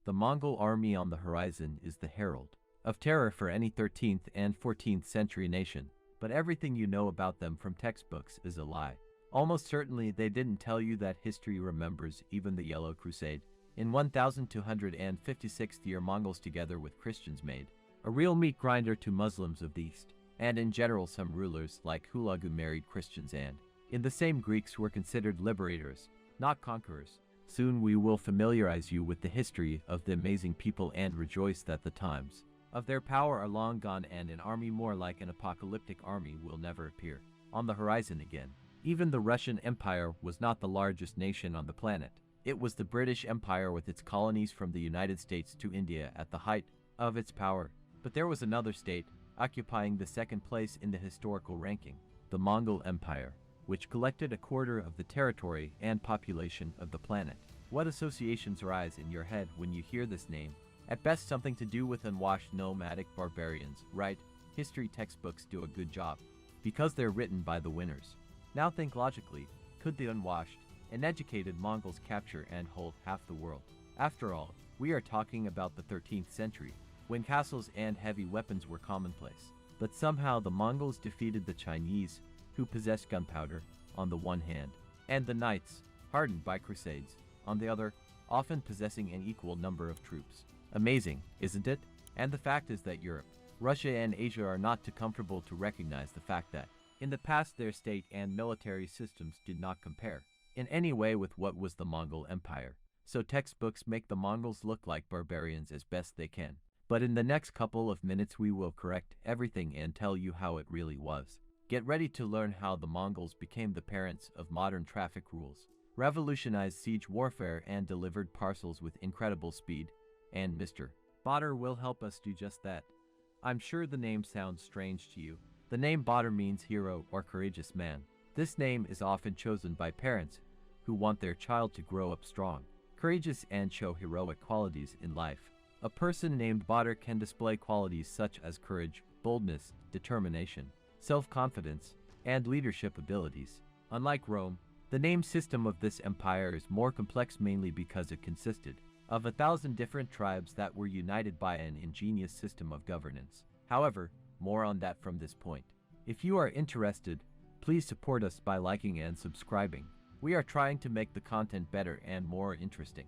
the Mongol army on the horizon is the herald of terror for any 13th and 14th century nation, but everything you know about them from textbooks is a lie. Almost certainly they didn't tell you that history remembers even the Yellow Crusade. In 1256 the Mongols together with Christians made a real meat grinder to Muslims of the East, and in general some rulers like Hulagu married Christians and, in the same, Greeks were considered liberators, not conquerors. Soon we will familiarize you with the history of the amazing people and rejoice that the times of their power are long gone and an army more like an apocalyptic army will never appear on the horizon again. Even the Russian Empire was not the largest nation on the planet. It was the British Empire with its colonies from the United States to India at the height of its power. But there was another state occupying the second place in the historical ranking, the Mongol Empire, which collected a quarter of the territory and population of the planet. What associations rise in your head when you hear this name? At best something to do with unwashed nomadic barbarians, right? History textbooks do a good job, because they're written by the winners. Now think logically, could the unwashed and educated Mongols capture and hold half the world? After all, we are talking about the 13th century, when castles and heavy weapons were commonplace. But somehow the Mongols defeated the Chinese, who possessed gunpowder, on the one hand, and the knights, hardened by crusades, on the other, often possessing an equal number of troops. Amazing, isn't it? And the fact is that Europe, Russia and Asia are not too comfortable to recognize the fact that, in the past, their state and military systems did not compare in any way with what was the Mongol Empire. So textbooks make the Mongols look like barbarians as best they can. But in the next couple of minutes we will correct everything and tell you how it really was. Get ready to learn how the Mongols became the parents of modern traffic rules, revolutionized siege warfare and delivered parcels with incredible speed, and Mr. Badr will help us do just that. I'm sure the name sounds strange to you. The name Badr means hero or courageous man. This name is often chosen by parents who want their child to grow up strong, courageous and show heroic qualities in life. A person named Badr can display qualities such as courage, boldness, determination, self-confidence, and leadership abilities. Unlike Rome, the name system of this empire is more complex mainly because it consisted of 1,000 different tribes that were united by an ingenious system of governance. However, more on that from this point. If you are interested, please support us by liking and subscribing. We are trying to make the content better and more interesting.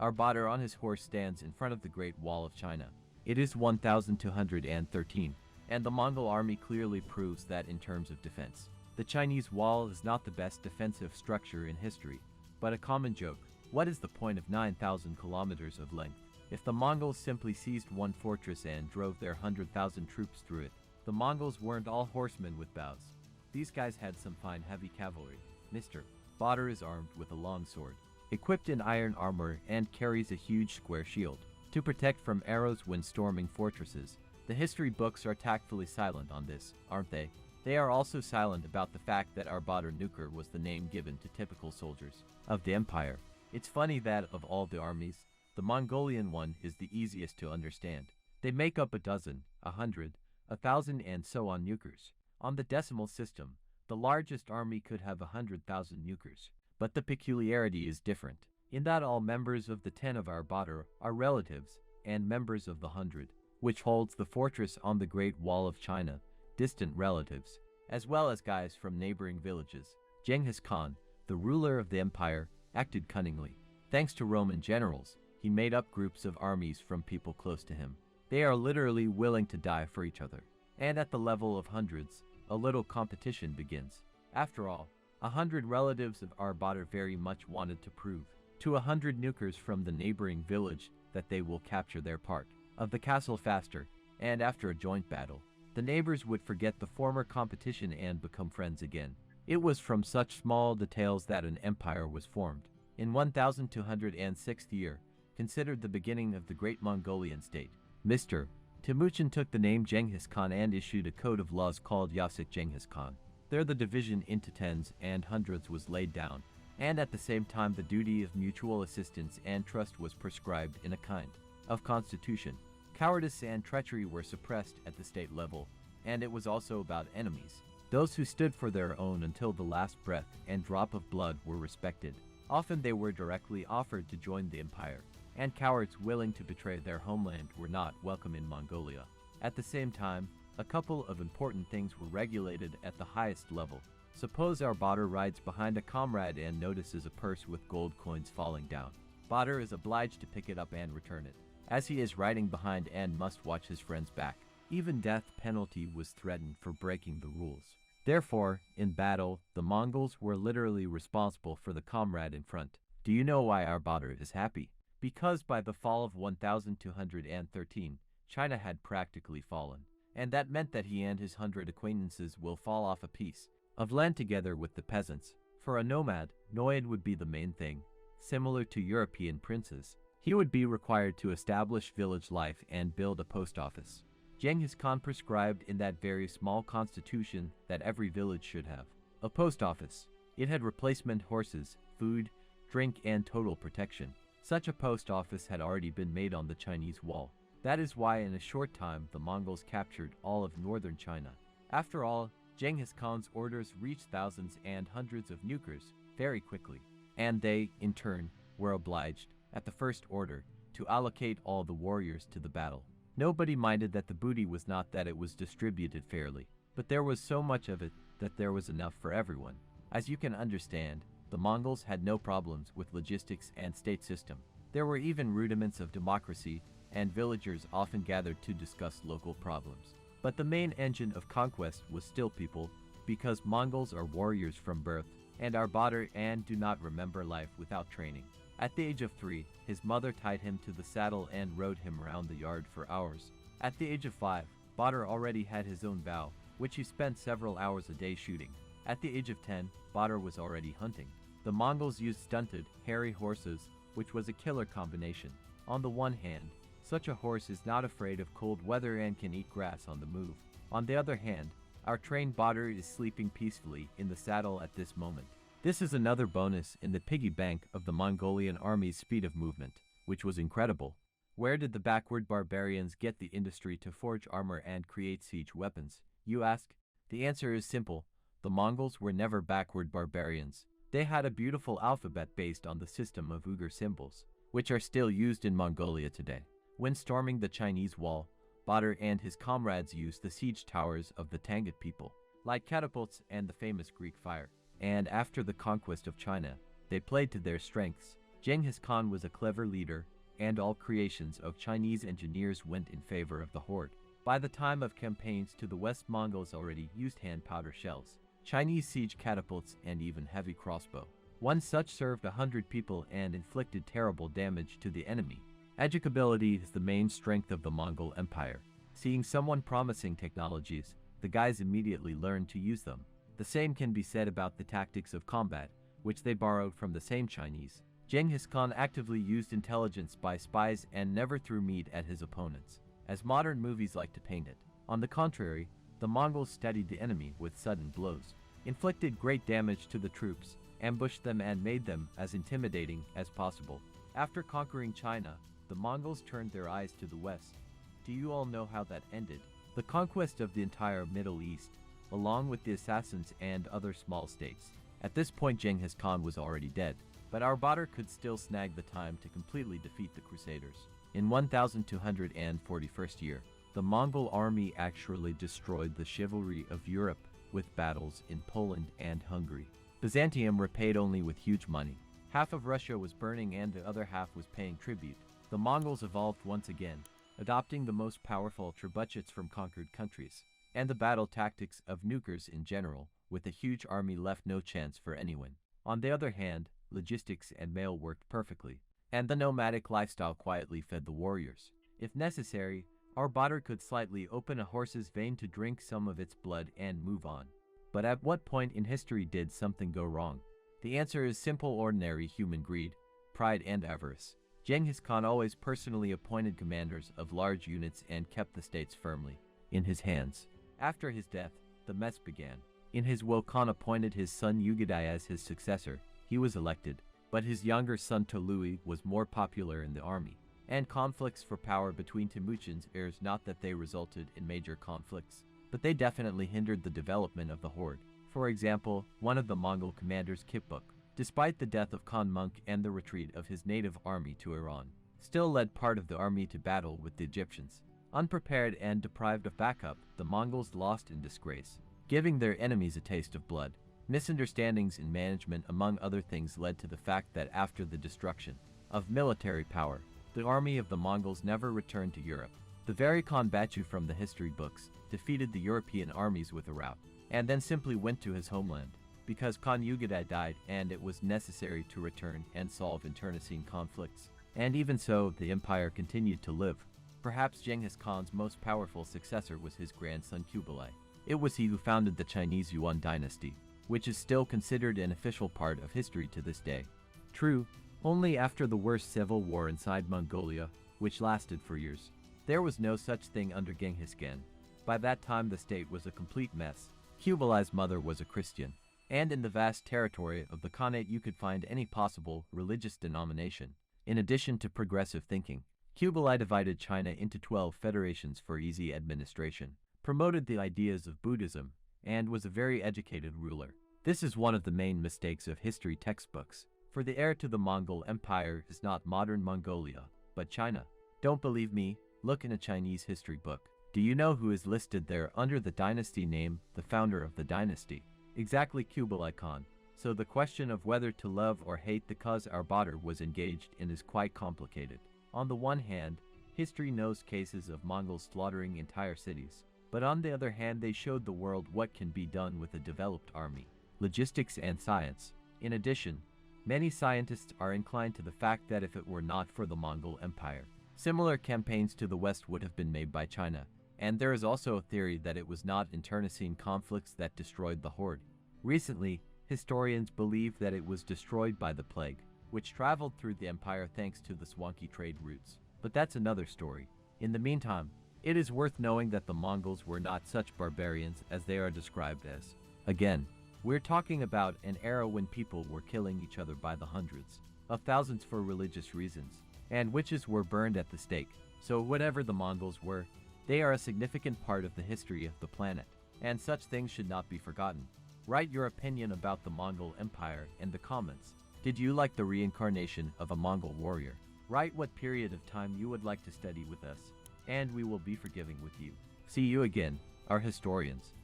Our Badr on his horse stands in front of the Great Wall of China. It is 1213, and the Mongol army clearly proves that in terms of defense. The Chinese wall is not the best defensive structure in history, but a common joke. What is the point of 9,000 kilometers of length if the Mongols simply seized one fortress and drove their 100,000 troops through it? The Mongols weren't all horsemen with bows. These guys had some fine heavy cavalry. Mr. Badr is armed with a long sword, equipped in iron armor, and carries a huge square shield to protect from arrows when storming fortresses. The history books are tactfully silent on this, aren't they? They are also silent about the fact that our Badr Nuker was the name given to typical soldiers of the empire. It's funny that of all the armies, the Mongolian one is the easiest to understand. They make up a dozen, 100, 1,000 and so on nukers. On the decimal system, the largest army could have 100,000 nukers. But the peculiarity is different, in that all members of the 10 of our Badr are relatives, and members of the 100, which holds the fortress on the Great Wall of China, distant relatives, as well as guys from neighboring villages. Genghis Khan, the ruler of the empire, acted cunningly. Thanks to Roman generals, he made up groups of armies from people close to him. They are literally willing to die for each other. And at the level of hundreds, a little competition begins. After all, 100 relatives of our Badr very much wanted to prove to 100 nukers from the neighboring village that they will capture their part of the castle faster, and after a joint battle, the neighbors would forget the former competition and become friends again. It was from such small details that an empire was formed. In 1206th year, considered the beginning of the Great Mongolian state, Mr. Timuchin took the name Genghis Khan and issued a code of laws called Yasik Genghis Khan. There the division into tens and hundreds was laid down, and at the same time the duty of mutual assistance and trust was prescribed in a kind of constitution. Cowardice and treachery were suppressed at the state level, and it was also about enemies. Those who stood for their own until the last breath and drop of blood were respected. Often they were directly offered to join the empire. and cowards willing to betray their homeland were not welcome in Mongolia. At the same time, a couple of important things were regulated at the highest level. Suppose our botter rides behind a comrade and notices a purse with gold coins falling down. Botter is obliged to pick it up and return it, as he is riding behind and must watch his friend's back. Even death penalty was threatened for breaking the rules. Therefore, in battle, the Mongols were literally responsible for the comrade in front. Do you know why our botter is happy? Because by the fall of 1213, China had practically fallen, and that meant that he and his 100 acquaintances will fall off a piece of land together with the peasants. For a nomad, Noyan would be the main thing. Similar to European princes, he would be required to establish village life and build a post office. Genghis Khan prescribed in that very small constitution that every village should have a post office. It had replacement horses, food, drink, and total protection. Such a post office had already been made on the Chinese wall. That is why in a short time the Mongols captured all of northern China. After all, Genghis Khan's orders reached thousands and hundreds of nukers very quickly, and they, in turn, were obliged, at the first order, to allocate all the warriors to the battle. Nobody minded that the booty was not that it was distributed fairly, but there was so much of it that there was enough for everyone. As you can understand, the Mongols had no problems with logistics and state system. There were even rudiments of democracy, and villagers often gathered to discuss local problems. But the main engine of conquest was still people, because Mongols are warriors from birth, and are botter and do not remember life without training. At the age of 3, his mother tied him to the saddle and rode him around the yard for hours. At the age of 5, Botter already had his own bow, which he spent several hours a day shooting. At the age of 10, Botter was already hunting. The Mongols used stunted, hairy horses, which was a killer combination. On the one hand, such a horse is not afraid of cold weather and can eat grass on the move. On the other hand, our trained Botter is sleeping peacefully in the saddle at this moment. This is another bonus in the piggy bank of the Mongolian army's speed of movement, which was incredible. Where did the backward barbarians get the industry to forge armor and create siege weapons, you ask? The answer is simple. The Mongols were never backward barbarians. They had a beautiful alphabet based on the system of Uyghur symbols, which are still used in Mongolia today. When storming the Chinese wall, Botter and his comrades used the siege towers of the Tangut people, like catapults and the famous Greek fire. And after the conquest of China, they played to their strengths. Genghis Khan was a clever leader, and all creations of Chinese engineers went in favor of the horde. By the time of campaigns to the west, Mongols already used hand powder shells, Chinese siege catapults, and even heavy crossbow. One such served 100 people and inflicted terrible damage to the enemy. Educability is the main strength of the Mongol Empire. Seeing someone promising technologies, the guys immediately learned to use them. The same can be said about the tactics of combat, which they borrowed from the same Chinese. Genghis Khan actively used intelligence by spies and never threw meat at his opponents, as modern movies like to paint it. On the contrary, the Mongols studied the enemy with sudden blows, inflicted great damage to the troops, ambushed them, and made them as intimidating as possible. After conquering China, the Mongols turned their eyes to the west. Do you all know how that ended? The conquest of the entire Middle East, along with the assassins and other small states. At this point, Genghis Khan was already dead, but our Botter could still snag the time to completely defeat the Crusaders. In 1241st year, the Mongol army actually destroyed the chivalry of Europe with battles in Poland and Hungary. Byzantium repaid only with huge money. Half of Russia was burning and the other half was paying tribute. The Mongols evolved once again, adopting the most powerful trebuchets from conquered countries, and the battle tactics of nukers in general. With a huge army left no chance for anyone. On the other hand, logistics and mail worked perfectly, and the nomadic lifestyle quietly fed the warriors. If necessary, our Botter could slightly open a horse's vein to drink some of its blood and move on. But at what point in history did something go wrong? The answer is simple: ordinary human greed, pride, and avarice. Genghis Khan always personally appointed commanders of large units and kept the states firmly in his hands. After his death, the mess began. In his will, Khan appointed his son Ugedai as his successor. He was elected, but his younger son Tolui was more popular in the army, and conflicts for power between Timuchin's heirs, not that they resulted in major conflicts, but they definitely hindered the development of the horde. For example, one of the Mongol commanders, Kipuk, despite the death of Khan Monk and the retreat of his native army to Iran, still led part of the army to battle with the Egyptians. Unprepared and deprived of backup, the Mongols lost in disgrace, giving their enemies a taste of blood. Misunderstandings in management, among other things, led to the fact that after the destruction of military power, the army of the Mongols never returned to Europe. The very Khan Batu from the history books defeated the European armies with a rout, and then simply went to his homeland, because Khan Yugadai died and it was necessary to return and solve internecine conflicts. And even so, the empire continued to live. Perhaps Genghis Khan's most powerful successor was his grandson Kublai. It was he who founded the Chinese Yuan dynasty, which is still considered an official part of history to this day. True, only after the worst civil war inside Mongolia, which lasted for years. There was no such thing under Genghis Khan. By that time the state was a complete mess. Kublai's mother was a Christian, and in the vast territory of the Khanate you could find any possible religious denomination. In addition to progressive thinking, Kublai divided China into 12 federations for easy administration, promoted the ideas of Buddhism, and was a very educated ruler. This is one of the main mistakes of history textbooks, for the heir to the Mongol Empire is not modern Mongolia, but China. Don't believe me? Look in a Chinese history book. Do you know who is listed there under the dynasty name, the founder of the dynasty? Exactly, Kublai Khan. So the question of whether to love or hate the Khazar was engaged in is quite complicated. On the one hand, history knows cases of Mongols slaughtering entire cities, but on the other hand they showed the world what can be done with a developed army, logistics and science. In addition, many scientists are inclined to the fact that if it were not for the Mongol Empire, similar campaigns to the west would have been made by China, and there is also a theory that it was not internecine conflicts that destroyed the horde. Recently, historians believe that it was destroyed by the plague, which traveled through the empire thanks to the swanky trade routes. But that's another story. In the meantime, it is worth knowing that the Mongols were not such barbarians as they are described as. Again, we're talking about an era when people were killing each other by the hundreds of thousands for religious reasons, and witches were burned at the stake. So whatever the Mongols were, they are a significant part of the history of the planet, and such things should not be forgotten. Write your opinion about the Mongol Empire in the comments. Did you like the reincarnation of a Mongol warrior? Write what period of time you would like to study with us, and we will be forgiving with you. See you again, our historians.